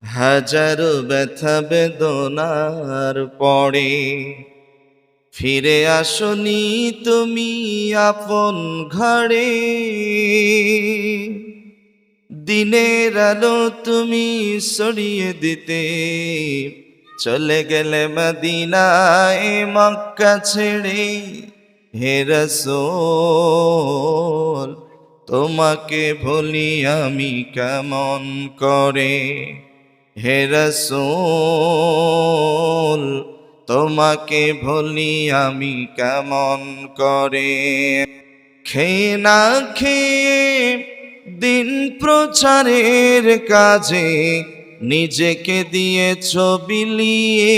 হাজারো ব্যথা বেদনার পরে ফিরে আসনি তুমি আপন ঘরে। দিনের আলো তুমি ছড়িয়ে দিতে চলে গেলে মদিনায় মক্কা ছেড়ে। হে রাসূল তোমাকে ভুলি আমি কেমন করে। হে রাসূল তোমাকে ভুলি আমি কেমন করে। খেয়ে না খেয়ে দিন প্রচারের কাজে নিজেকে দিয়েছ বিলিয়ে।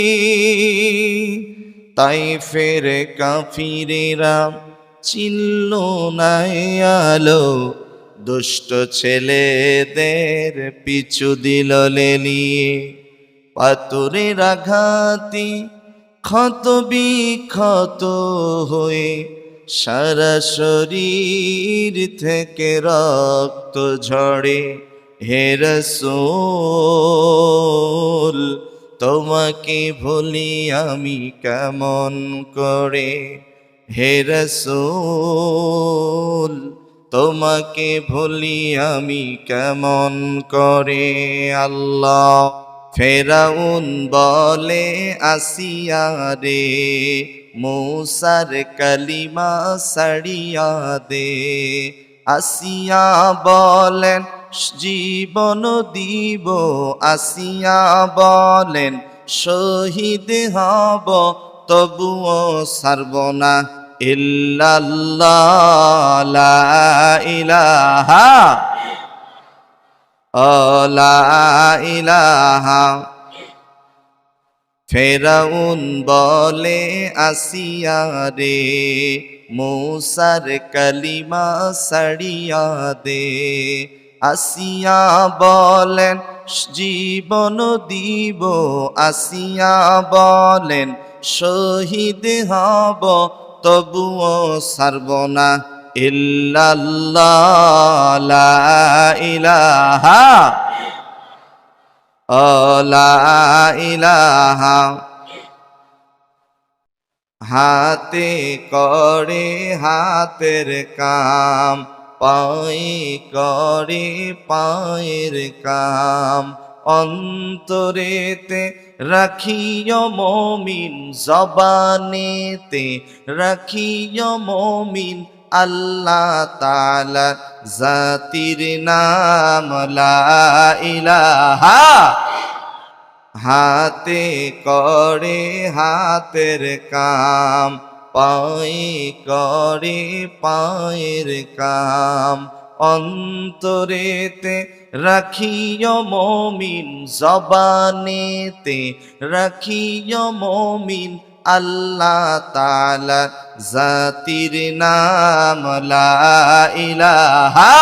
তাই ফেরে কাফিরেরা চিনল না আলো, দুষ্ট ছেলেদের পিছু দিল লেলিয়ে। পাথরের আঘাতে ক্ষত বিক্ষত হয়ে সারা শরীর থেকে রক্ত ঝরে। হে রাসূল তোমাকে ভুলি আমি কেমন করে। হে রাসূল তোমাকে ভুলি আমি কেমন করে। আল্লাহ ফেরাউন বলে আসিয়া রে, মূসার কালিমা ছাড়িয়া দে। আসিয়া বলেন জীবন দিব, আসিয়া বলেন শহীদ হব, তবুও ছাড়ব না ইল্লাল্লাহ লা ইলাহা লা ইলাহা। ফেরাউন বলে আসিয়া রে, মূসার কালিমা ছাড়িয়া দে। আসিয়া বলেন জীবন দিব, আসিয়া বলেন শহীদ হব, তবুও ছাড়ব না ইল্লাল্লাহ লা ইলাহা লা ইলাহা। হাতে করে হাতের কাম, পায়ে করে পায়ের কাম। অন্তরেতে রাখিও মমিন, জবানেতে রাখিও মমিন আল্লাহ তাআলা জাতির নাম লা ইলাহা। হাতে করে হাতের কাম, পায়ে করে পায়ের কাম। অন্তরেতে রাখিও মমিন, জবানেতে রাখিও মমিন আল্লাহ তাআলা জাতির নাম লা ইলাহা।